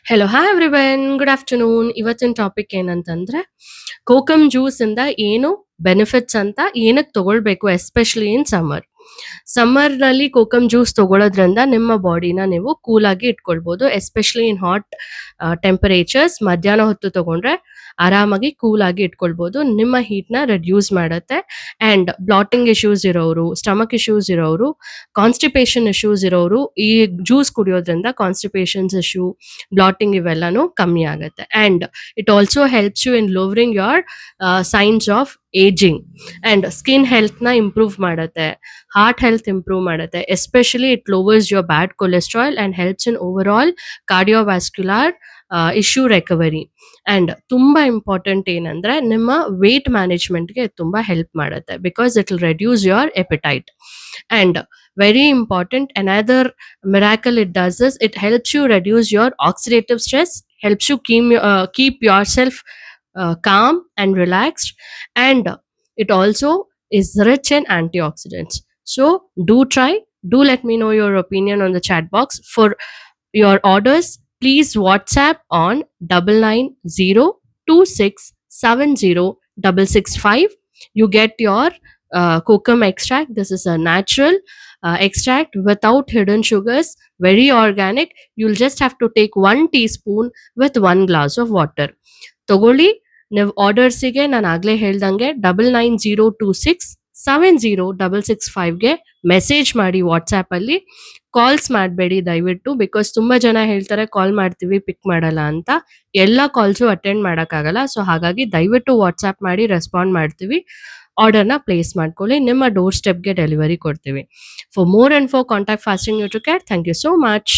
Hello hi everyone good afternoon. ಇವತ್ತಿನ topic ಏನಂತಂದ್ರೆ kokum juice ಇಂದ ಏನು ಬೆನಿಫಿಟ್ಸ್ ಅಂತ ಏನಕ್ಕೆ ತಗೊಳ್ಬೇಕು, ಎಸ್ಪೆಷಲಿ ಇನ್ ಸಮ್ಮರ್ ನಲ್ಲಿ ಕೋಕಮ್ ಜ್ಯೂಸ್ ತಗೊಳ್ಳೋದ್ರಿಂದ ನಿಮ್ಮ ಬಾಡಿನ ನೀವು ಕೂಲ್ ಆಗಿ ಇಟ್ಕೊಳ್ಬಹುದು. ಎಸ್ಪೆಷಲಿ ಇನ್ ಹಾಟ್ ಟೆಂಪರೇಚರ್ಸ್ ಮಧ್ಯಾಹ್ನ ಹೊತ್ತು ತಗೊಂಡ್ರೆ ಆರಾಮಾಗಿ ಕೂಲ್ ಆಗಿ ಇಟ್ಕೊಳ್ಬಹುದು. ನಿಮ್ಮ ಹೀಟ್ ನ ರೆಡ್ಯೂಸ್ ಮಾಡುತ್ತೆ. ಅಂಡ್ ಬ್ಲಾಟಿಂಗ್ ಇಶ್ಯೂಸ್ ಇರೋರು, ಸ್ಟಮಕ್ ಇಶ್ಯೂಸ್ ಇರೋರು, ಕಾನ್ಸ್ಟಿಪೇಷನ್ ಇಶ್ಯೂಸ್ ಇರೋರು ಈ ಜ್ಯೂಸ್ ಕುಡಿಯೋದ್ರಿಂದ ಕಾನ್ಸ್ಟಿಪೇಷನ್ಸ್ ಇಶ್ಯೂ, ಬ್ಲಾಟಿಂಗ್ ಇವೆಲ್ಲನೂ ಕಮ್ಮಿ ಆಗುತ್ತೆ. And it also helps you in lowering your signs of aging. And skin health ನ ಇಂಪ್ರೂವ್ ಮಾಡುತ್ತೆ, ಹಾರ್ಟ್ ಹೆಲ್ತ್ ಇಂಪ್ರೂವ್ ಮಾಡುತ್ತೆ. Especially it lowers your bad cholesterol and helps in overall cardiovascular issue recovery. And ತುಂಬಾ important ಏನಂದ್ರೆ ನಿಮ್ಮ weight ಮ್ಯಾನೇಜ್ಮೆಂಟ್ಗೆ ತುಂಬಾ help ಮಾಡುತ್ತೆ, because it will reduce your appetite. And very important, another miracle it does is it helps you reduce your oxidative stress, helps you keep yourself calm and relaxed. And it also is rich in antioxidants. So do try, do let me know your opinion on the chat box. For your orders, please WhatsApp on 9902670665. You get your kokum extract. This is a natural extract without hidden sugars, very organic. You'll just have to take 1 teaspoon with 1 glass of water. ತಗೊಳ್ಳಿ. ನೀವು ಆರ್ಡರ್ಸಿಗೆ ನಾನು ಆಗಲೇ ಹೇಳ್ದಂಗೆ 9902670665ಗೆ message ಮಾಡಿ ವಾಟ್ಸ್ಆ್ಯಪಲ್ಲಿ. Calls ಮಾಡಬೇಡಿ ದಯವಿಟ್ಟು, because ತುಂಬ ಜನ ಹೇಳ್ತಾರೆ ಕಾಲ್ ಮಾಡ್ತೀವಿ ಪಿಕ್ ಮಾಡಲ್ಲ ಅಂತ. ಎಲ್ಲ ಕಾಲ್ಸು ಅಟೆಂಡ್ ಮಾಡೋಕ್ಕಾಗಲ್ಲ. ಸೊ ಹಾಗಾಗಿ ದಯವಿಟ್ಟು ವಾಟ್ಸ್ಆ್ಯಪ್ ಮಾಡಿ, ರೆಸ್ಪಾಂಡ್ ಮಾಡ್ತೀವಿ. ಆರ್ಡರ್ನ ಪ್ಲೇಸ್ ಮಾಡ್ಕೊಳ್ಳಿ, ನಿಮ್ಮ ಡೋರ್ ಸ್ಟೆಪ್ಗೆ ಡೆಲಿವರಿ ಕೊಡ್ತೀವಿ. For more and for contact Fasting Nutricare. Thank you so much.